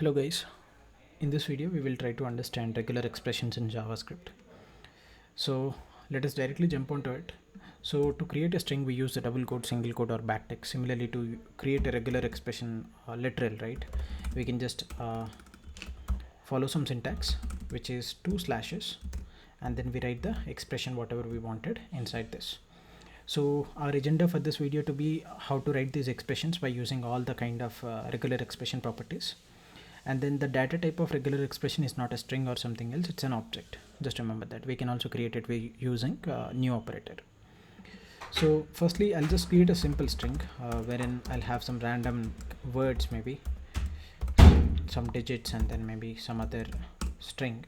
Hello guys, in this video we will try to understand regular expressions in JavaScript. So let us directly jump onto it. So to create a string we use the double quote, single quote or backtick. Similarly to create a regular expression literal, right? We can just follow some syntax which is 2 slashes and then we write the expression whatever we wanted inside this. So our agenda for this video to be how to write these expressions by using all the kind of regular expression properties. And then the data type of regular expression is not a string or something else, it's an object. Just remember that. We can also create it using new operator. So firstly I'll just create a simple string wherein I'll have some random words, maybe some digits and then maybe some other string.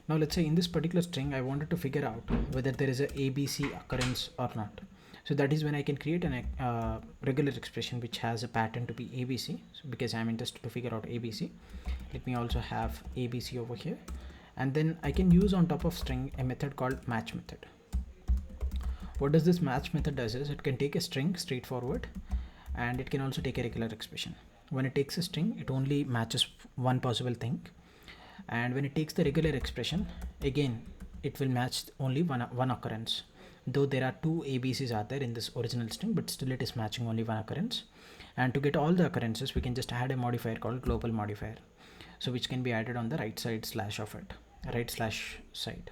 Now let's say in this particular string I wanted to figure out whether there is a ABC occurrence or not. So that is when I can create a regular expression which has a pattern to be ABC. So because I'm interested to figure out ABC, let me also have ABC over here. And then I can use on top of string a method called match method. What does this match method does is it can take a string straightforward and it can also take a regular expression. When it takes a string, it only matches one possible thing. And when it takes the regular expression, again, it will match only one occurrence. Though there are two ABCs are there in this original string, but still it is matching only one occurrence. And to get all the occurrences, we can just add a modifier called global modifier. So which can be added on the right side slash of it, right slash side.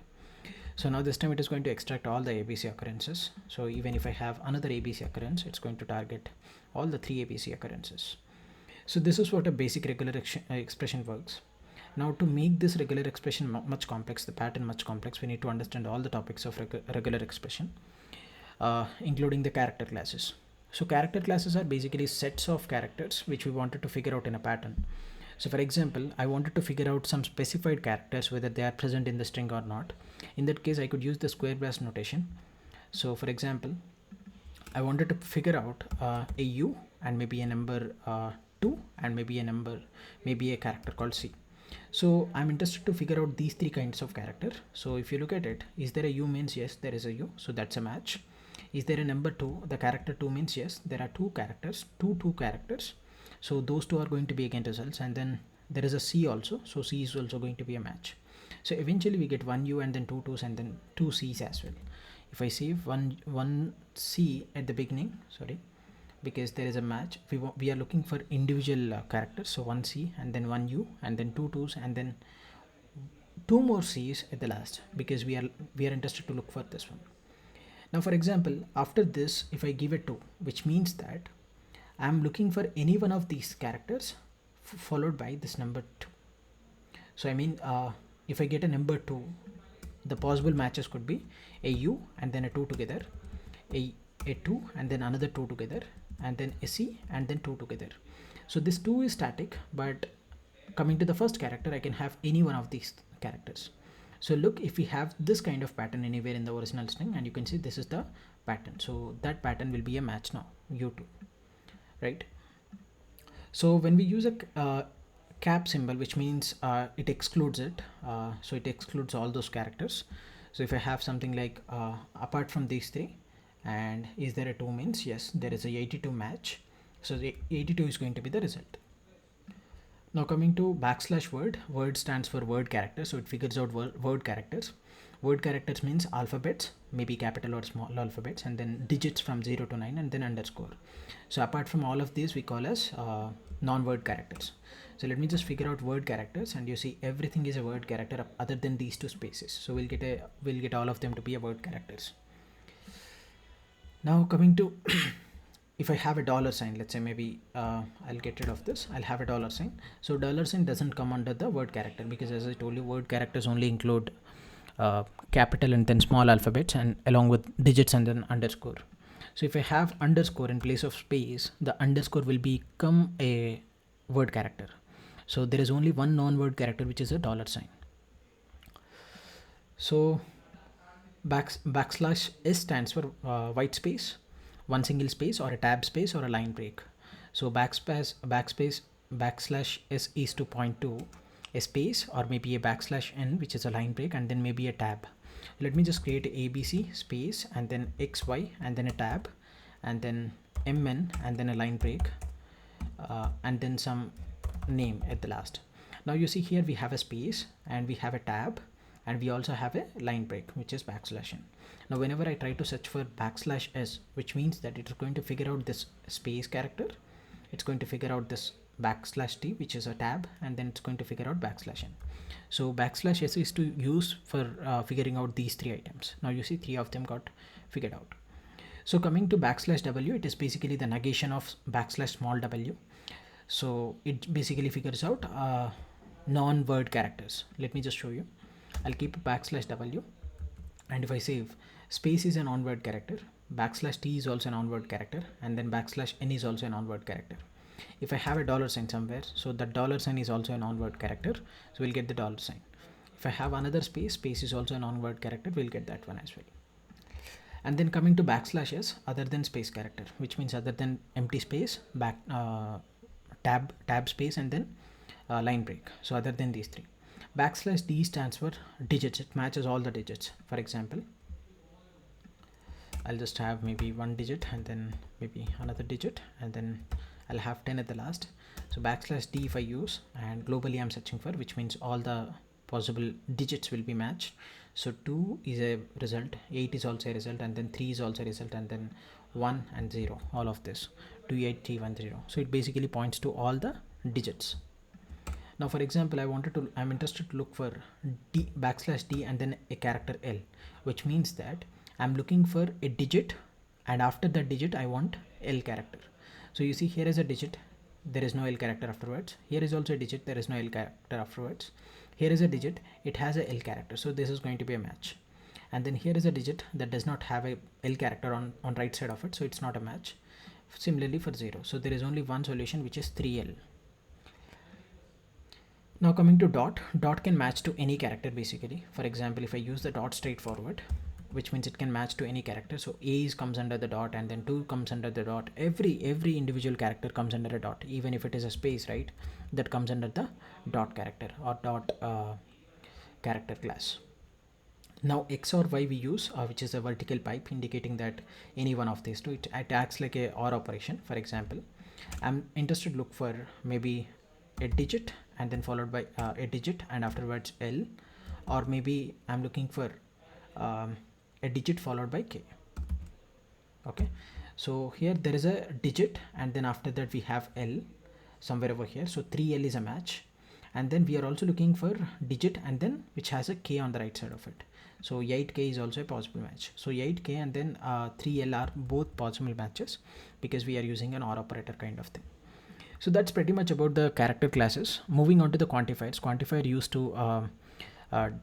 So now this time it is going to extract all the ABC occurrences. So even if I have another ABC occurrence, it's going to target all the 3 ABC occurrences. So this is what a basic regular expression works. Now to make this regular expression much complex, the pattern much complex, we need to understand all the topics of regular expression, including the character classes. So character classes are basically sets of characters which we wanted to figure out in a pattern. So for example, I wanted to figure out some specified characters, whether they are present in the string or not. In that case, I could use the square brace notation. So for example, I wanted to figure out a U and maybe a number 2 and maybe a character called C. So I'm interested to figure out these 3 kinds of character. So if you look at it, is there a U means yes, there is a U. So that's a match. Is there a number 2? The character 2 means yes, there are 2 characters, two characters. So those 2 are going to be again results. And then there is a C also. So C is also going to be a match. So eventually we get 1 U and then 2 2s and then 2 C's as well. If I save one C at the beginning, sorry, because there is a match, we are looking for individual characters. So 1 C and then 1 U and then 2 2s and then 2 more C's at the last, because we are interested to look for this one. Now for example, after this, if I give it 2, which means that I'm looking for any one of these characters followed by this number 2. So I mean, if I get a number 2, the possible matches could be a U and then a 2 together, a 2 and then another 2 together, and then a C and then 2 together. So this 2 is static, but coming to the first character, I can have any one of these characters. So look, if we have this kind of pattern anywhere in the original string, and you can see this is the pattern. So that pattern will be a match now, U2, right? So when we use a cap symbol, which means it excludes it. So it excludes all those characters. So if I have something like apart from these 3, and is there a 2 means yes, there is a 82 match. So the 82 is going to be the result. Now coming to backslash word stands for word character. So it figures out word characters. Word characters means alphabets, maybe capital or small alphabets, and then digits from 0 to 9 and then underscore. So apart from all of these, we call as non-word characters. So let me just figure out word characters, and you see everything is a word character other than these 2 spaces. So we'll get all of them to be a word characters. Now coming to if I have a dollar sign, let's say maybe I'll get rid of this. I'll have a dollar sign. So dollar sign doesn't come under the word character, because as I told you, word characters only include capital and then small alphabets and along with digits and then underscore. So if I have underscore in place of space, the underscore will become a word character. So there is only one non-word character, which is a dollar sign. So backslash S stands for white space, one single space or a tab space or a line break. So backslash S is to point to a space or maybe a backslash N, which is a line break, and then maybe a tab. Let me just create ABC space and then XY and then a tab and then MN and then a line break and then some name at the last. Now you see here we have a space and we have a tab and we also have a line break, which is backslash n. Now whenever I try to search for backslash s, which means that it is going to figure out this space character, it's going to figure out this backslash d, which is a tab, and then it's going to figure out backslash n. So backslash s is to use for figuring out these three items. Now you see three of them got figured out. So coming to backslash w, it is basically the negation of backslash small w. So it basically figures out non-word characters. Let me just show you. I'll keep a backslash w, and if I save, space is a non-word character, backslash t is also a non-word character, and then backslash n is also a non-word character. If I have a dollar sign somewhere, so the dollar sign is also a non-word character, so we'll get the dollar sign. If I have another space, space is also a non-word character, we'll get that one as well. And then coming to backslash s, other than space character, which means other than empty space, tab space, and then line break. So other than these three. Backslash d stands for digits. It matches all the digits. For example, I'll just have maybe one digit and then maybe another digit, and then I'll have 10 at the last. So backslash d if I use, and globally I'm searching for, which means all the possible digits will be matched. So 2 is a result, 8 is also a result, and then 3 is also a result, and then 1 and 0, all of this, 2, 8, 3, 1, 0. So it basically points to all the digits. Now for example, I'm interested to look for backslash d and then a character L, which means that I'm looking for a digit, and after that digit I want L character. So you see here is a digit, there is no L character afterwards. Here is also a digit, there is no L character afterwards. Here is a digit, it has a L character, so this is going to be a match. And then here is a digit that does not have a L character on right side of it, so it's not a match. Similarly for 0, so there is only one solution, which is 3L. Now coming to dot can match to any character basically. For example, if I use the dot straightforward, which means it can match to any character. So A comes under the dot, and then 2 comes under the dot. Every individual character comes under a dot, even if it is a space, right? That comes under the dot character or dot character class. Now X or Y we use, which is a vertical pipe, indicating that any one of these two, it acts like a OR operation. For example, I'm interested to look for maybe a digit and then followed by a digit and afterwards L, or maybe I'm looking for a digit followed by K. Okay, so here there is a digit and then after that we have L somewhere over here, so 3L is a match. And then we are also looking for digit and then which has a K on the right side of it, so 8K is also a possible match. So 8K and then 3L are both possible matches because we are using an OR operator kind of thing. So that's pretty much about the character classes. Moving on to the quantifiers. Quantifier used to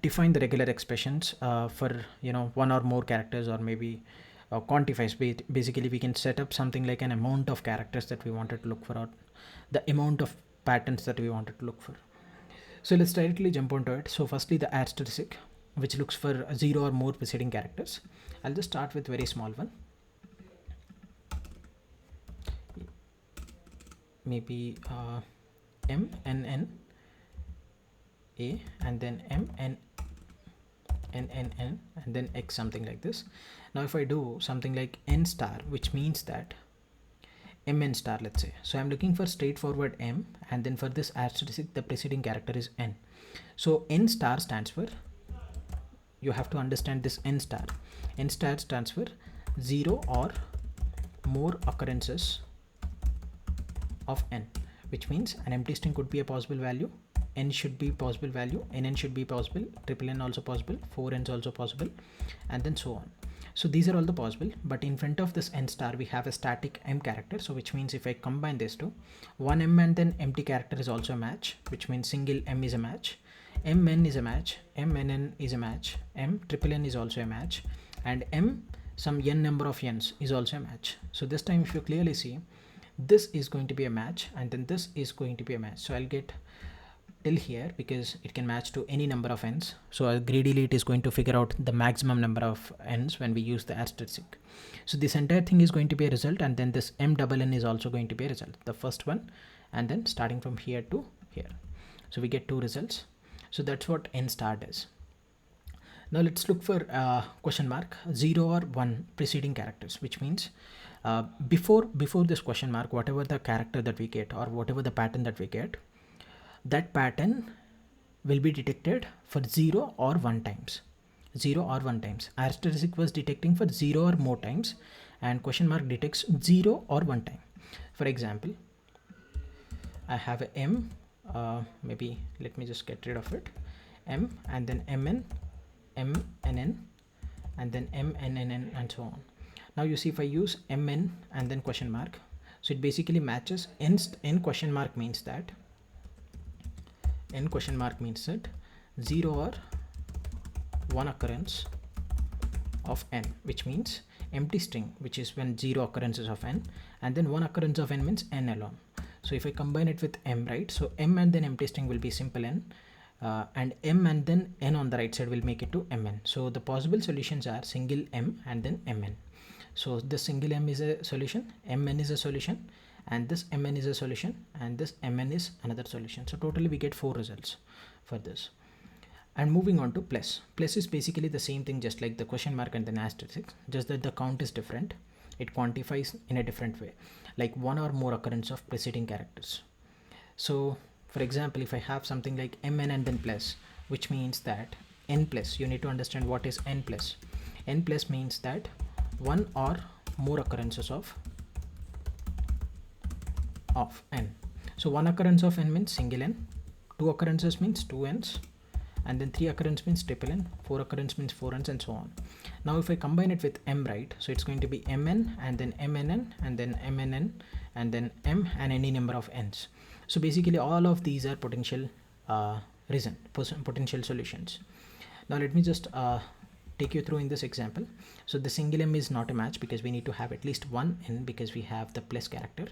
define the regular expressions for one or more characters, or maybe quantifies. Basically we can set up something like an amount of characters that we wanted to look for, or the amount of patterns that we wanted to look for. So let's directly jump onto it. So firstly the asterisk, which looks for 0 or more preceding characters. I'll just start with very small one, maybe M N N A, and then M N N N N, and then X, something like this. Now if I do something like N star, which means that Mn star, let's say, so I'm looking for straightforward M, and then for this asterisk the preceding character is N. So N star stands for, you have to understand this N star. N star stands for 0 or more occurrences of N, which means an empty string could be a possible value, N should be possible value, NN should be possible, triple N also possible, 4N's also possible, and then so on. So these are all the possible, but in front of this N star we have a static M character, so which means if I combine these two, one M and then empty character is also a match, which means single M is a match, Mn is a match, Mnn is a match, M triple N is also a match, and M some N number of N's is also a match. So this time if you clearly see, this is going to be a match and then this is going to be a match. So I'll get till here because it can match to any number of N's. So greedily it is going to figure out the maximum number of N's when we use the asterisk. So this entire thing is going to be a result, and then this M double N is also going to be a result, the first one, and then starting from here to here. So we get two results. So that's what N star does. Now let's look for question mark, 0 or 1 preceding characters, which means before this question mark, whatever the character that we get or whatever the pattern that we get, that pattern will be detected for 0 or 1 times. 0 or 1 times. Asterisk was detecting for 0 or more times, and question mark detects 0 or 1 time. For example, I have a m, maybe let me just get rid of it, m and then mn, mnn, and then mnnn, and so on. Now you see if I use mn and then question mark, so it basically matches n question mark means that 0 or 1 occurrence of n, which means empty string, which is when 0 occurrences of n, and then 1 occurrence of n means n alone. So if I combine it with m, right, so m and then empty string will be simple n, and m and then n on the right side will make it to mn. So the possible solutions are single m and then mn. So this single m is a solution, mn is a solution, and this mn is a solution, and this mn is another solution. So totally we get 4 results for this. And moving on to plus. Plus is basically the same thing, just like the question mark and then asterisk, just that the count is different. It quantifies in a different way, like 1 or more occurrence of preceding characters. So for example, if I have something like mn and then plus, which means that n plus, you need to understand what is n plus. N plus means that 1 or more occurrences of n. So 1 occurrence of n means single n, 2 occurrences means 2 n's, and then 3 occurrence means triple n, 4 occurrence means 4 n's, and so on. Now if I combine it with m, right, so it's going to be mn and then mnn and then mnn and then m and any number of n's. So basically all of these are potential potential solutions. Now let me just take you through in this example. So the single m is not a match because we need to have at least one n, because we have the plus character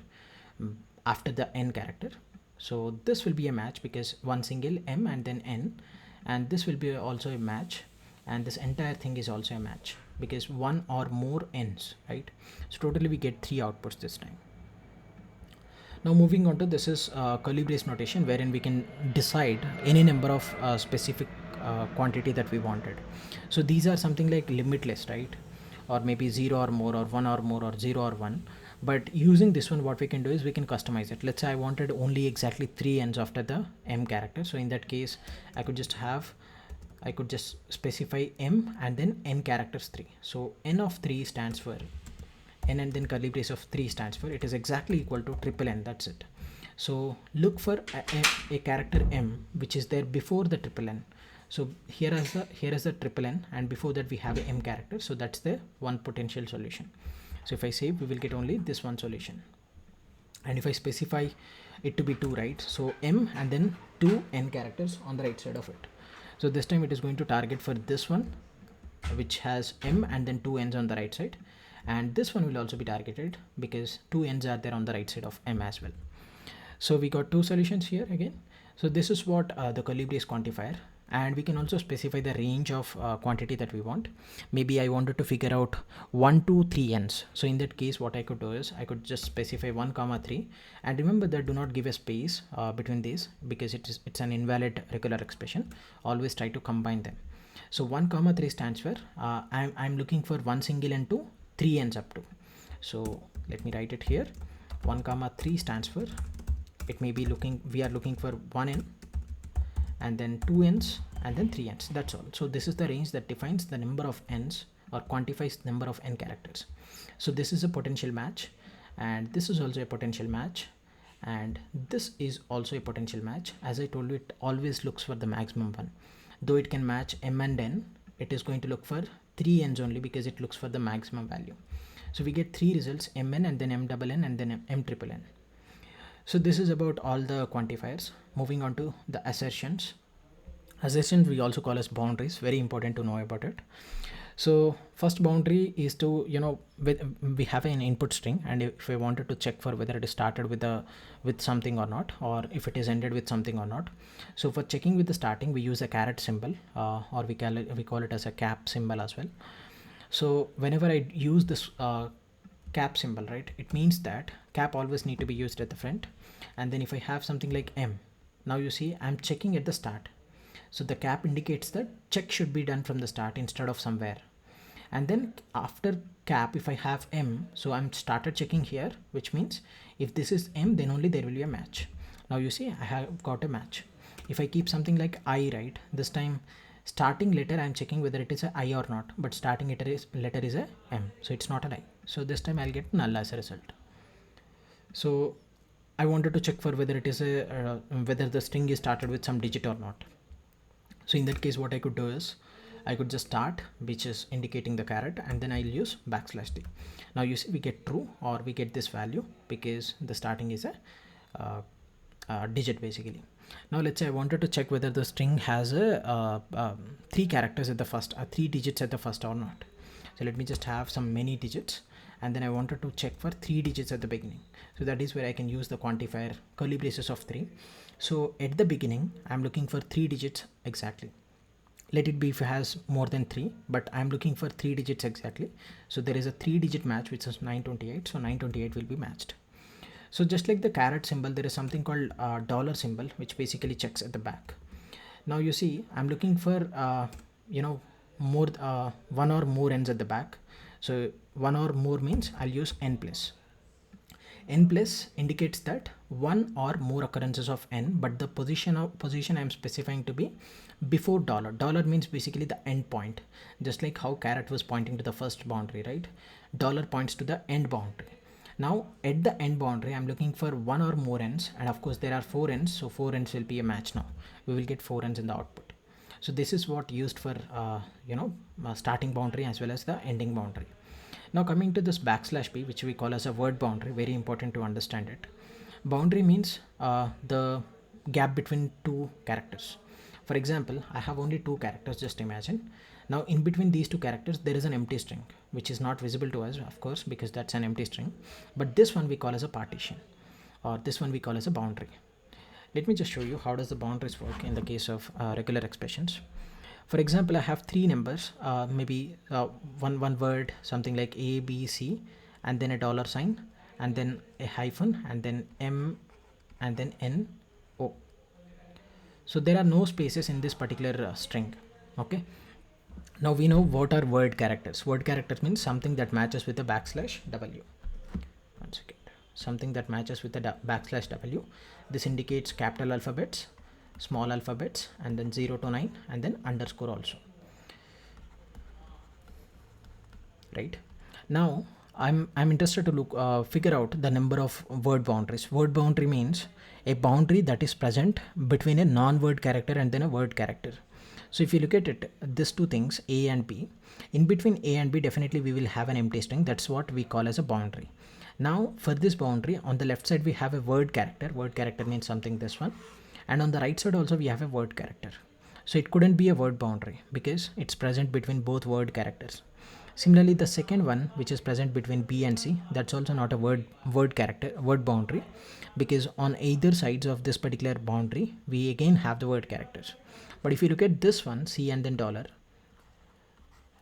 after the n character. So this will be a match because one single m and then n, and this will be also a match, and this entire thing is also a match because 1 or more n's, right? So totally we get 3 outputs this time. Now moving on to this is curly brace notation, wherein we can decide any number of specific quantity that we wanted. So these are something like limitless, right? Or maybe 0 or more, or 1 or more, or 0 or 1. But using this one, what we can do is we can customize it. Let's say I wanted only exactly 3 n's after the m character. So in that case, I could just specify m and then n characters 3. So n of 3 stands for n, and then curly brace of 3 stands for, it is exactly equal to triple n. That's it. So look for a character m which is there before the triple n. So here is the triple n, and before that we have a m character. So that's the one potential solution. So if I save, we will get only this one solution. And if I specify it to be 2, right, so m and then 2 n characters on the right side of it. So this time it is going to target for this one, which has m and then 2 n's on the right side, and this one will also be targeted because 2 n's are there on the right side of m as well. So we got 2 solutions here again. So this is what the curly brace quantifier, and we can also specify the range of quantity that we want. Maybe I wanted to figure out 1 to 3 n's. So in that case, what I could do is I could just specify 1 comma 3, and remember that do not give a space between these because it's an invalid regular expression. Always try to combine them. So 1 comma 3 stands for I'm looking for 1 single n to 3 n's up to. So let me write it here. 1 comma 3 stands for, it may be we are looking for 1 n, and then 2 n's, and then 3 n's. That's all. So this is the range that defines the number of n's or quantifies the number of n characters. So this is a potential match, and this is also a potential match, and this is also a potential match. As I told you, it always looks for the maximum one. Though it can match m and n, it is going to look for 3 n's only because it looks for the maximum value. So we get 3 results, mn and then m double n and then m triple n. So this is about all the quantifiers. Moving on to the assertions. Assertions we also call as boundaries. Very important to know about it. So first boundary is to, we have an input string, and if we wanted to check for whether it is started with something or not, or if it is ended with something or not. So for checking with the starting, we use a caret symbol, or we call it as a cap symbol as well. So whenever I use this cap symbol, right, it means that cap always need to be used at the front. And then if I have something like m, now you see I'm checking at the start. So the cap indicates that check should be done from the start instead of somewhere. And then after cap, if I have m, so I'm started checking here, which means if this is m, then only there will be a match. Now you see I have got a match. If I keep something like I, right, this time starting letter I'm checking whether it is a I or not, but starting letter is a M, so it's not an I. So this time I'll get null as a result. So I wanted to check for whether it is a whether the string is started with some digit or not. So in that case, what I could do is I could just start, which is indicating the caret, and then I'll use \d. Now you see we get true, or we get this value because the starting is a digit basically. Now let's say I wanted to check whether the string has a 3 characters at the first, 3 digits at the first or not. So let me just have some many digits, and then I wanted to check for 3 digits at the beginning. So that is where I can use the quantifier curly braces of 3. So at the beginning, I'm looking for 3 digits exactly. Let it be if it has more than 3, but I'm looking for 3 digits exactly. So there is a 3-digit match, which is 928. So 928 will be matched. So just like the caret symbol, there is something called dollar symbol, which basically checks at the back. Now you see, I'm looking for, more one or more ends at the back. So one or more means I'll use n plus. N plus indicates that one or more occurrences of n, but the position I'm specifying to be before dollar. Dollar means basically the end point, just like how caret was pointing to the first boundary, right? Dollar points to the end boundary. Now at the end boundary, I'm looking for one or more ends, and of course there are 4 ends, so 4 ends will be a match. Now we will get 4 ends in the output. So this is what used for starting boundary as well as the ending boundary. Now coming to this \b, which we call as a word boundary, very important to understand it. Boundary means the gap between 2 characters. For example, I have only 2 characters, just imagine. Now in between these 2 characters, there is an empty string, which is not visible to us, of course, because that's an empty string. But this one we call as a partition, or this one we call as a boundary. Let me just show you how does the boundaries work in the case of regular expressions. For example, I have 3 numbers, maybe one word, something like A, B, C, and then a dollar sign, and then a hyphen, and then M, and then N, O. So there are no spaces in this particular string. Okay. Now we know what are word characters. Word characters means something that matches with the \W. One second. Something that matches with the \W. This indicates capital alphabets, small alphabets, and then 0 to 9, and then underscore also. Right. Now I'm interested to figure out the number of word boundaries. Word boundary means a boundary that is present between a non-word character and then a word character. So if you look at it, these 2 things, A and B, in between A and B, definitely we will have an empty string. That's what we call as a boundary. Now for this boundary, on the left side we have a word character. Word character means something, this one. And on the right side also we have a word character. So it couldn't be a word boundary because it's present between both word characters. Similarly, the second one, which is present between B and C, that's also not a word boundary, because on either sides of this particular boundary, we again have the word characters. But if you look at this one, C and then dollar,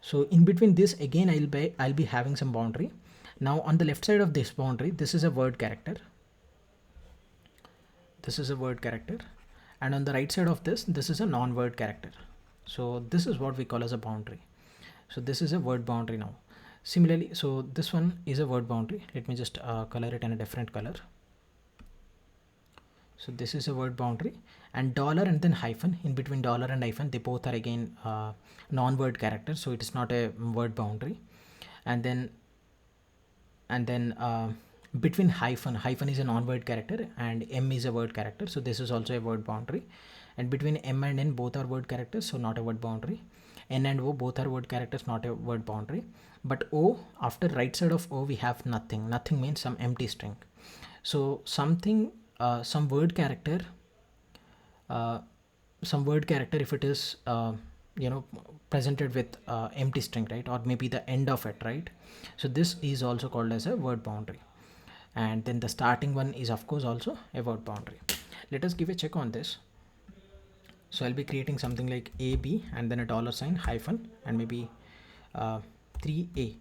so in between this again I'll be having some boundary. Now on the left side of this boundary, this is a word character. This is a word character, and on the right side of this is a non-word character. So this is what we call as a boundary. So this is a word boundary now. Similarly, so this one is a word boundary. Let me just color it in a different color. So this is a word boundary, and dollar and then hyphen, in between dollar and hyphen, they both are again non-word characters, so it is not a word boundary. And then between hyphen is a non-word character, and M is a word character, so this is also a word boundary. And between M and N, both are word characters, so not a word boundary. N and O, both are word characters, not a word boundary. But O, after right side of O we have nothing. Nothing means some empty string. So something, some word character, if it is presented with empty string, right, or maybe the end of it, right, so this is also called as a word boundary. And then the starting one is of course also a word boundary. Let us give a check on this. So I'll be creating something like AB and then a dollar sign, hyphen, and maybe 3A.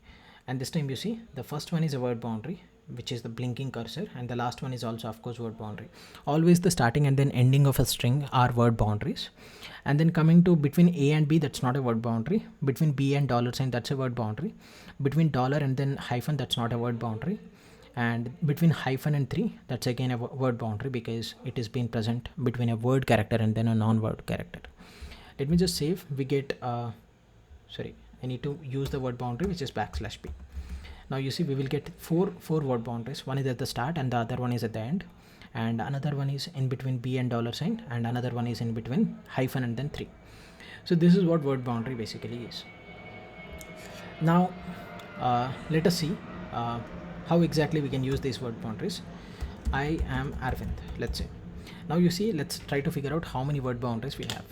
And this time you see the first one is a word boundary, which is the blinking cursor, and the last one is also of course word boundary. Always the starting and then ending of a string are word boundaries. And then coming to between A and B, that's not a word boundary. Between B and dollar sign, that's a word boundary. Between dollar and then hyphen, that's not a word boundary. and between hyphen and 3, that's again a word boundary because it is being present between a word character and then a non-word character. Let me just save. We get sorry, I need to use the word boundary, which is \b. Now you see we will get four word boundaries. One is at the start and the other one is at the end, and another one is in between b and $sign, and another one is in between hyphen and then 3. So this is what word boundary basically is. Now let us see how exactly we can use these word boundaries. I am Arvind, let's say. Now you see, let's try to figure out how many word boundaries we have.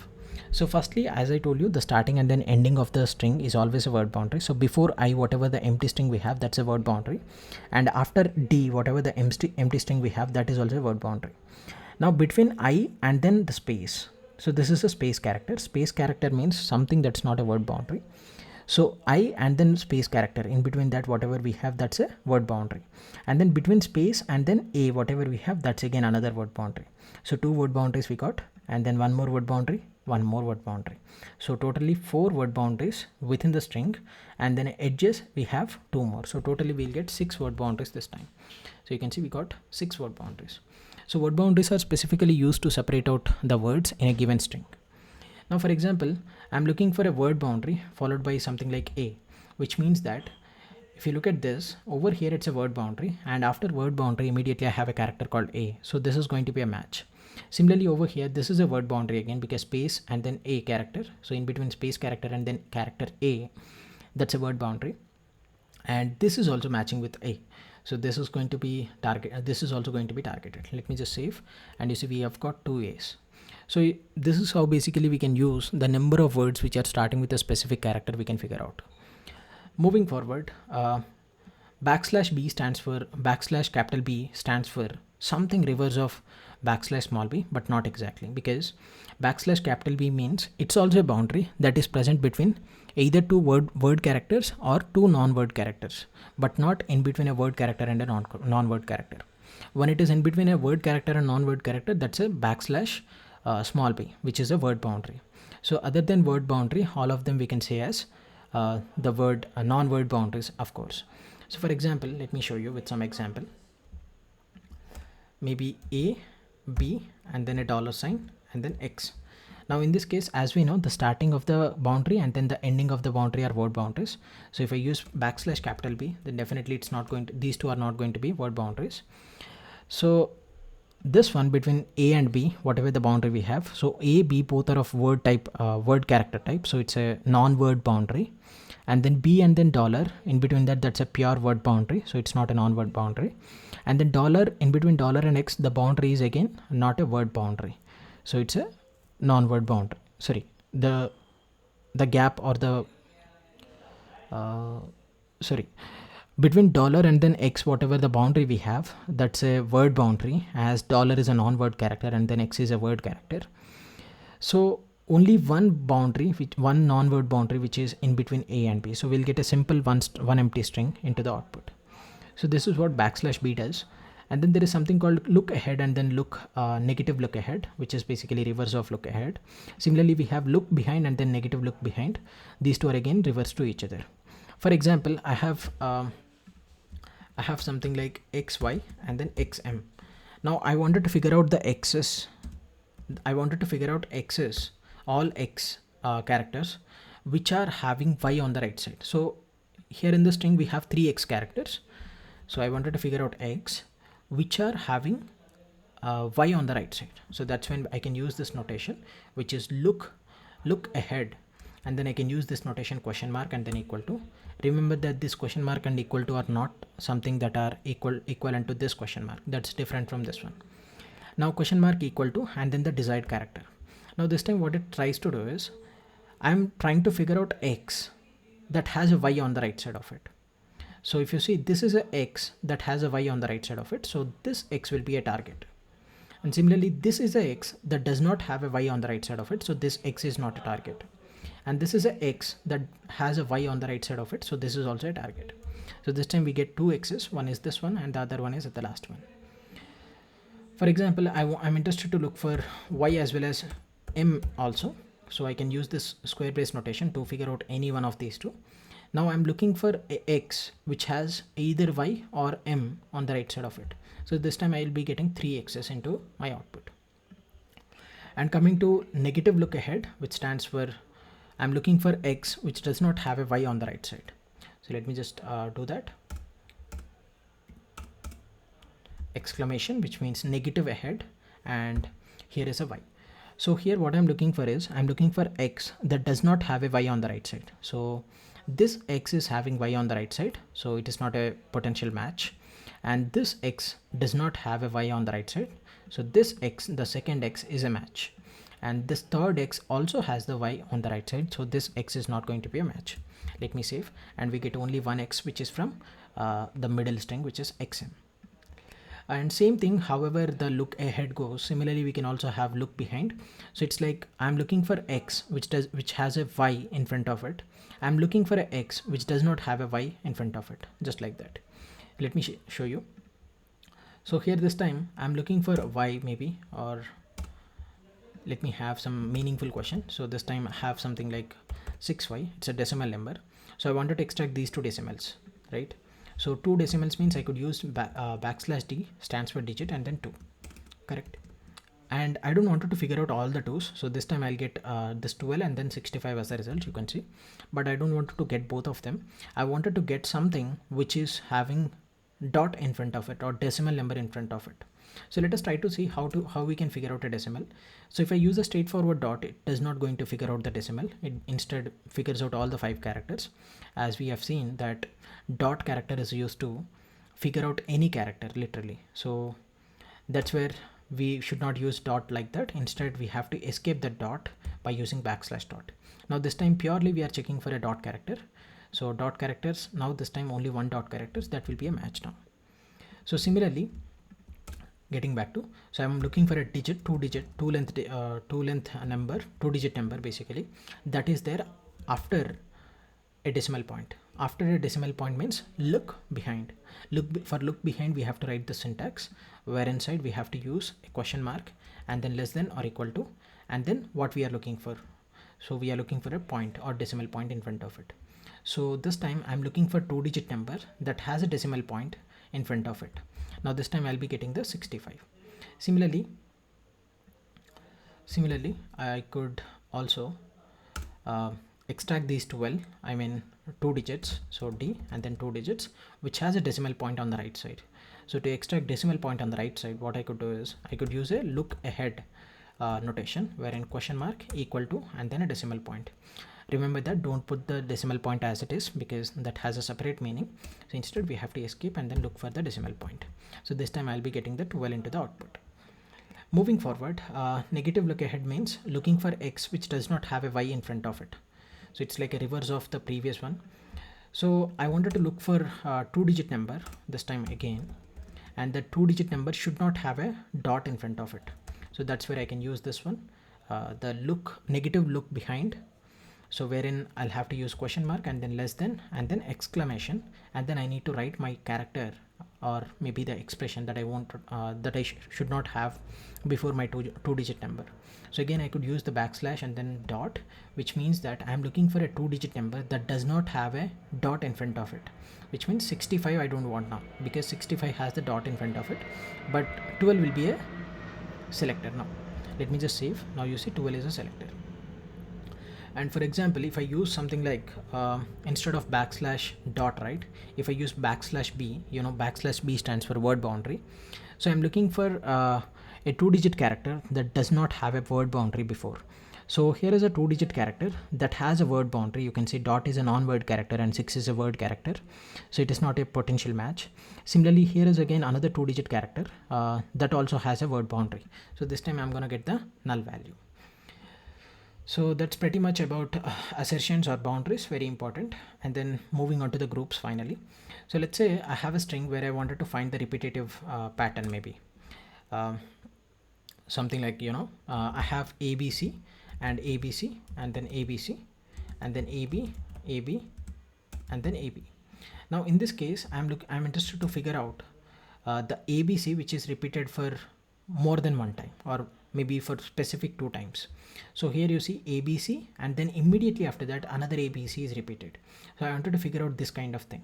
So firstly, as I told you, the starting and then ending of the string is always a word boundary. So before I, whatever the empty string we have, that's a word boundary. And after D, whatever the empty string we have, that is also a word boundary. Now between I and then the space. So this is a space character. Space character means something that's not a word boundary. So I and then space character, in between that whatever we have, that's a word boundary. And then between space and then A, whatever we have, that's again another word boundary. So 2 word boundaries we got, and then 1 more word boundary, 1 more word boundary. So totally 4 word boundaries within the string, and then edges we have 2 more. So totally we'll get 6 word boundaries this time. So you can see we got 6 word boundaries. So word boundaries are specifically used to separate out the words in a given string. Now for example, I'm looking for a word boundary followed by something like A, which means that if you look at this over here, it's a word boundary, and after word boundary immediately I have a character called A. So this is going to be a match. Similarly over here, this is a word boundary again because space and then A character. So in between space character and then character A, that's a word boundary. And this is also matching with A. So this is going to be target. This is also going to be targeted. Let me just save, and you see we have got 2 A's. So this is how basically we can use the number of words which are starting with a specific character we can figure out. Moving forward, \B stands for \B stands for something reverse of \b, but not exactly, because \B means it's also a boundary that is present between either 2 word characters or 2 non-word characters, but not in between a word character and a non-word character. When it is in between a word character and non-word character, that's a \b, which is a word boundary. So other than word boundary, all of them we can say as the word non-word boundaries, of course. So for example, let me show you with some example. Maybe A, B, and then a $sign, and then X. Now in this case, as we know, the starting of the boundary and then the ending of the boundary are word boundaries. So if I use \B, then definitely it's not going to, these two are not going to be word boundaries. So this one between A and B, whatever the boundary we have, so A, B both are of word type, word character type, so it's a non-word boundary. And then B and then $, in between that, that's a pure word boundary, so it's not a non-word boundary. And then in between $, and X, the boundary is again not a word boundary, so it's a non-word boundary. Sorry, the gap or the between $, and then X, whatever the boundary we have, that's a word boundary, as $, is a non-word character and then X is a word character. So only one boundary, one non-word boundary, which is in between A and B. So we'll get a simple one empty string into the output. So this is what \B does. And then there is something called look ahead and then negative look ahead, which is basically reverse of look ahead. Similarly, we have look behind and then negative look behind. These two are again reverse to each other. For example, I have something like XY and then XM. Now I wanted to figure out the X's. I wanted to figure out X's, all X characters, which are having Y on the right side. So here in the string, we have 3 X characters. So I wanted to figure out X, which are having Y on the right side. So that's when I can use this notation, which is look ahead. And then I can use this notation question mark and then equal to. Remember that this question mark and equal to are not something that are equivalent to this question mark. That's different from this one. Now question mark equal to and then the desired character. Now this time what it tries to do is, I'm trying to figure out X that has a Y on the right side of it. So if you see, this is a X that has a Y on the right side of it. So this X will be a target. And similarly, this is a X that does not have a Y on the right side of it. So this X is not a target. And this is a X that has a Y on the right side of it. So this is also a target. So this time we get 2 X's. One is this one and the other one is at the last one. For example, I'm interested to look for Y as well as M also. So I can use this square brace notation to figure out any one of these two. Now I'm looking for a x which has either y or m on the right side of it. So this time I'll be getting 3 x's into my output. And coming to negative look ahead, which stands for I'm looking for x which does not have a y on the right side. So let me just do that. Exclamation, which means negative ahead, and here is a y. So here what I'm looking for is I'm looking for x that does not have a y on the right side. So this x is having y on the right side, so it is not a potential match. And this x does not have a y on the right side, so this x, the second x, is a match. And this third x also has the y on the right side, so this x is not going to be a match. Let me save, and we get only one x which is from the middle string, which is xm. And same thing, however the look ahead goes, similarly we can also have look behind. So it's like I'm looking for x which has a y in front of it. I'm looking for a x which does not have a y in front of it, just like that. Let me show you. So here this time I'm looking for a y maybe, or let me have some meaningful question. So this time I have something like 6y, it's a decimal number. So I wanted to extract these two decimals, right? So 2 decimals means I could use backslash D, stands for digit, and then 2, correct? And I don't want to figure out all the 2's. So this time I'll get this 12 and then 65 as a result, you can see. But I don't want to get both of them. I wanted to get something which is having dot in front of it or decimal number in front of it. So let us try to see how we can figure out a decimal. So if I use a straightforward dot, it is not going to figure out the decimal. It instead figures out all the 5 characters, as we have seen that dot character is used to figure out any character literally. So that's where we should not use dot like that. Instead we have to escape the dot by using backslash dot. Now this time purely we are checking for a dot character. So dot characters, now this time only one dot characters, that will be a match now. So similarly, getting back to, so I'm looking for a digit, two digit number basically, that is there after a decimal point. After a decimal point means look behind. For look behind we have to write the syntax, where inside we have to use a question mark and then less than or equal to, and then what we are looking for. So we are looking for a point or decimal point in front of it. So this time I'm looking for 2 digit number that has a decimal point in front of it. Now this time I'll be getting the 65. Similarly I could also extract these 12, I mean 2 digits, so D and then 2 digits, which has a decimal point on the right side. So to extract decimal point on the right side, what I could do is I could use a look ahead notation, wherein question mark, equal to, and then a decimal point. Remember that don't put the decimal point as it is, because that has a separate meaning. So instead we have to escape and then look for the decimal point. So this time I'll be getting the 12 into the output. Moving forward, negative look ahead means looking for x which does not have a y in front of it. So it's like a reverse of the previous one. So I wanted to look for 2 digit number this time again, and the 2 digit number should not have a dot in front of it. So that's where I can use this one, the negative look behind. So wherein I'll have to use question mark and then less than and then exclamation, and then I need to write my character or maybe the expression that I want that I should not have before my two digit number. So again I could use the backslash and then dot, which means that I'm looking for a 2 digit number that does not have a dot in front of it, which means 65 I don't want now, because 65 has the dot in front of it, but 12 will be a selector. Now let me just save. Now you see 12 is a selector. And for example, if I use something like instead of backslash dot, right, if I use backslash b, backslash b stands for word boundary. So I'm looking for a 2 digit character that does not have a word boundary before. So here is a 2 digit character that has a word boundary. You can see dot is a non-word character and 6 is a word character, so it is not a potential match. Similarly, here is again another 2 digit character that also has a word boundary. So this time I'm going to get the null value. So that's pretty much about assertions or boundaries, very important. And then moving on to the groups finally. So let's say I have a string where I wanted to find the repetitive pattern, maybe something like, I have ABC and ABC and then ABC and then AB, AB and then AB. Now in this case, I'm interested to figure out the ABC which is repeated for more than one time, or maybe for specific 2 times. So here you see ABC, and then immediately after that another ABC is repeated. So I wanted to figure out this kind of thing.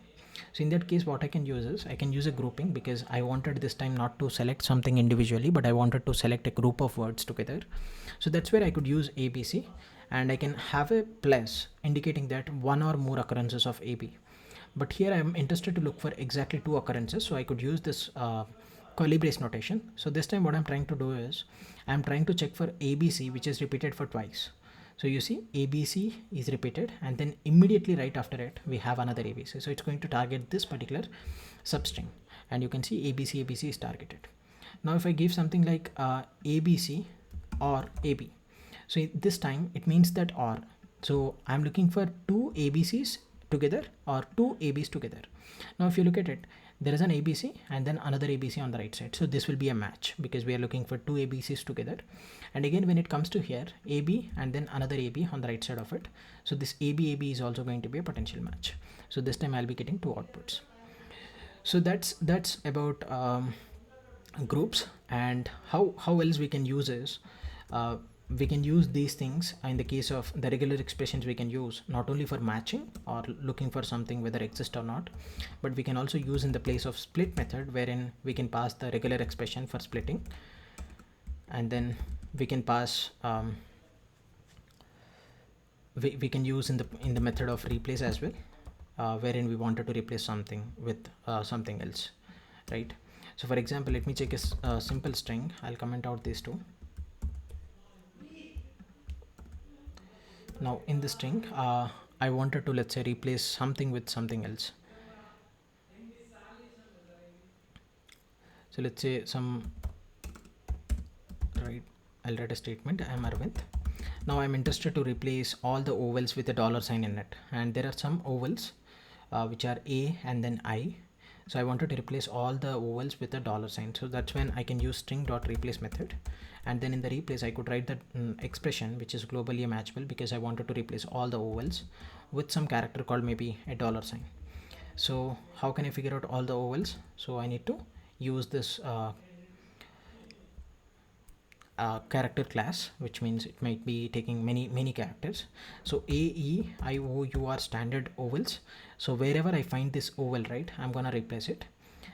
So in that case, what I can use is I can use a grouping, because I wanted this time not to select something individually, but I wanted to select a group of words together. So that's where I could use ABC, and I can have a plus indicating that one or more occurrences of AB. But here I am interested to look for exactly 2 occurrences, so I could use this curly brace notation. So this time what I'm trying to do is I'm trying to check for ABC, which is repeated for twice. So you see ABC is repeated, and then immediately right after it we have another ABC. So it's going to target this particular substring, and you can see ABC is targeted. Now if I give something like ABC or AB, so this time it means that or. So I'm looking for 2 ABCs together or 2 ABs together. Now if you look at it, there is an ABC and then another ABC on the right side. So this will be a match, because we are looking for 2 ABCs together. And again, when it comes to here, AB and then another AB on the right side of it. So this AB is also going to be a potential match. So this time I'll be getting 2 outputs. So that's about groups, and how else we can use is we can use these things in the case of the regular expressions. We can use not only for matching or looking for something whether exists or not, but we can also use in the place of split method, wherein we can pass the regular expression for splitting, and then we can pass we can use in the method of replace as well, wherein we wanted to replace something with something else, right? So for example, let me check a simple string. I'll comment out these two. Now in the string, I wanted to, let's say, replace something with something else. So let's say I'll write a statement. I'm Arvind. Now I'm interested to replace all the ovals with a $sign in it, and there are some ovals which are A and then I. So I wanted to replace all the ovals with a $sign. So that's when I can use string.replace method, and then in the replace I could write that expression which is globally matchable, because I wanted to replace all the ovals with some character called maybe a $sign. So how can I figure out all the ovals? So I need to use this character class, which means it might be taking many characters. So A, E, I, O, U are standard ovals. So wherever I find this oval, right, I'm gonna replace it,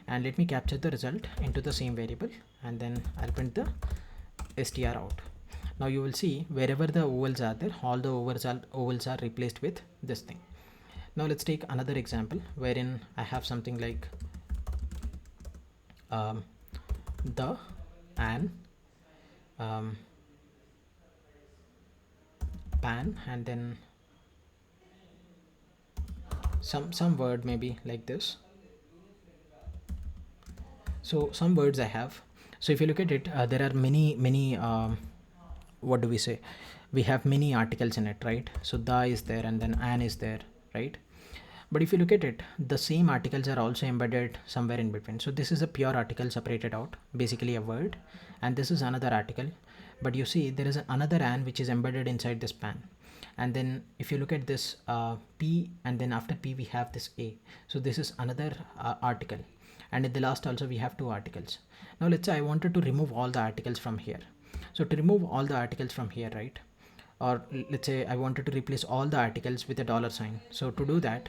and let me capture the result into the same variable, and then I'll print the str out. Now you will see wherever the ovals are there, all the ovals are replaced with this thing. Now let's take another example wherein I have something like the, an, pan, and then some word maybe like this. So some words I have. So if you look at it, there are many what do we say, we have many articles in it, right? So the is there, and then an is there, right? But if you look at it, the same articles are also embedded somewhere in between. So this is a pure article separated out, basically a word, and this is another article. But you see there is another an which is embedded inside this pan. And then if you look at this P, and then after P we have this A. So this is another article. And at the last also we have 2 articles. Now let's say I wanted to remove all the articles from here. So to remove all the articles from here, right? Or let's say I wanted to replace all the articles with a $sign. So to do that,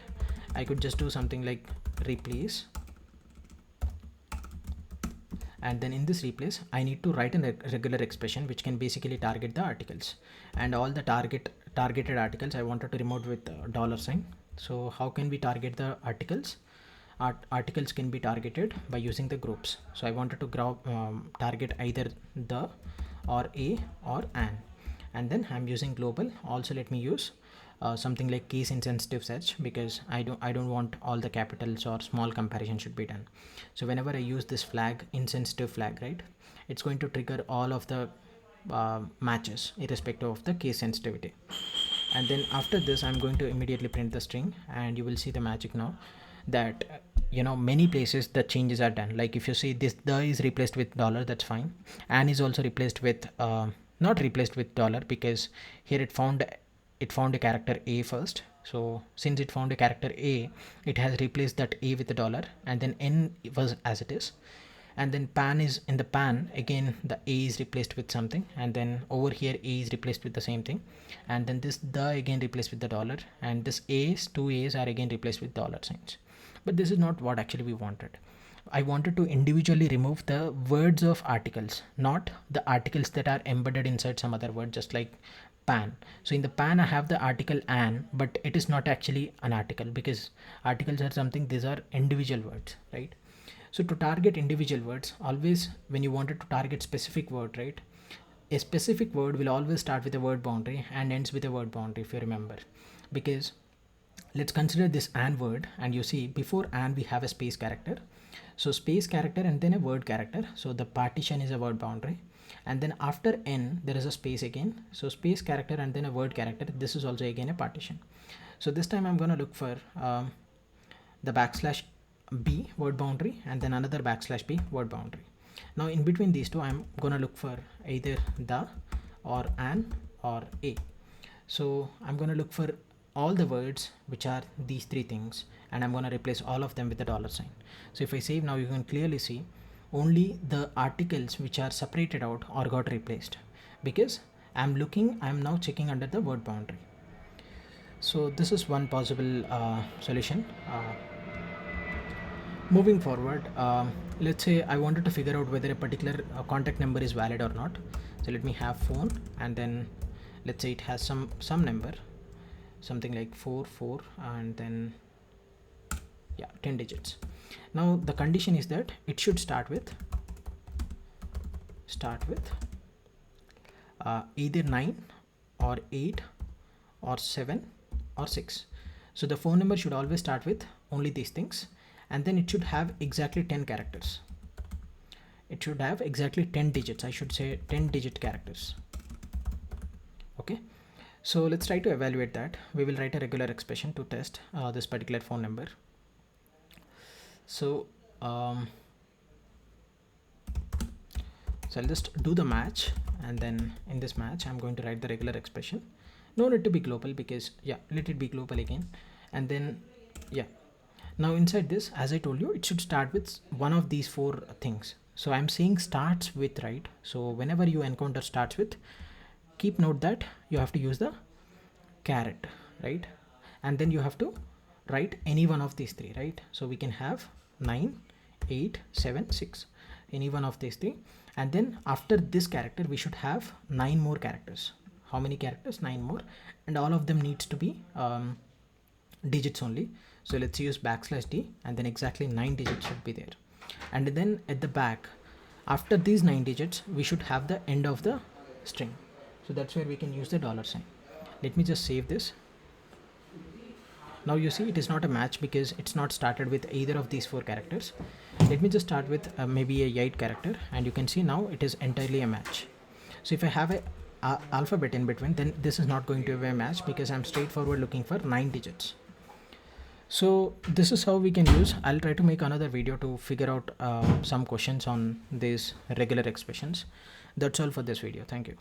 I could just do something like replace, and then in this replace I need to write a regular expression which can basically target the articles, and all the targeted articles I wanted to remove with a $sign. So how can we target the articles? Articles can be targeted by using the groups. So I wanted to target either the or a or an, and then I'm using global. Also let me use something like case insensitive search, because I don't want all the capitals or small comparison should be done. So whenever I use this flag, insensitive flag, right, it's going to trigger all of the matches irrespective of the case sensitivity. And then after this I'm going to immediately print the string, and you will see the magic now that many places the changes are done. Like if you see this, the is replaced with $, that's fine. And is also replaced with not replaced with $, because here it found a character A first. So since it found a character A, it has replaced that A with $, and then N was as it is. and then pan is in the pan, again the a is replaced with something, and then over here a is replaced with the same thing, and then this the again replaced with the dollar, and this a's, two a's are again replaced with dollar signs. But this is not what actually we wanted. I wanted to individually remove the words of articles, not the articles that are embedded inside some other word, just like pan. So in the pan I have the article an, but it is not actually an article, because articles are something, these are individual words, right? So to target individual words, always when you wanted to target specific word, right, a specific word will always start with a word boundary and ends with a word boundary, if you remember. Because let's consider this an word, and you see before an we have a space character, so space character and then a word character, so the partition is a word boundary, and then after n there is a space again, so space character and then a word character, this is also again a partition. So this time I'm going to look for the backslash b word boundary and then another backslash b word boundary. Now in between these two I'm going to look for either the or an or a. So I'm going to look for all the words which are these three things, and I'm going to replace all of them with the dollar sign. So if I save now, you can clearly see only the articles which are separated out or got replaced, because I'm now checking under the word boundary. So this is one possible solution. Moving forward, let's say I wanted to figure out whether a particular contact number is valid or not. So let me have phone, and then let's say it has some number, something like 44, and then 10 digits. Now the condition is that it should start with either 9 or 8 or 7 or 6. So the phone number should always start with only these things, and then it should have exactly 10 characters. It should have exactly 10 digits, I should say 10 digit characters. Okay, so let's try to evaluate that. We will write a regular expression to test this particular phone number. So I'll just do the match, and then in this match I'm going to write the regular expression. No need to be global, because let it be global again, and then now inside this, as I told you, it should start with one of these four things. So I'm saying starts with, right? So whenever you encounter starts with, keep note that you have to use the caret, right? And then you have to write any one of these three, right? So we can have 9, 8, 7, 6, any one of these three, and then after this character we should have 9 more characters. How many characters? 9 more, and all of them needs to be digits only. So let's use backslash D, and then exactly 9 digits should be there. And then at the back, after these 9 digits, we should have the end of the string. So that's where we can use the dollar sign. Let me just save this. Now you see it is not a match because it's not started with either of these 4 characters. Let me just start with maybe a 8 character, and you can see now it is entirely a match. So if I have a alphabet in between, then this is not going to be a match because I'm straightforward looking for 9 digits. So this is how we can use. I'll try to make another video to figure out some questions on these regular expressions. That's all for this video. Thank you.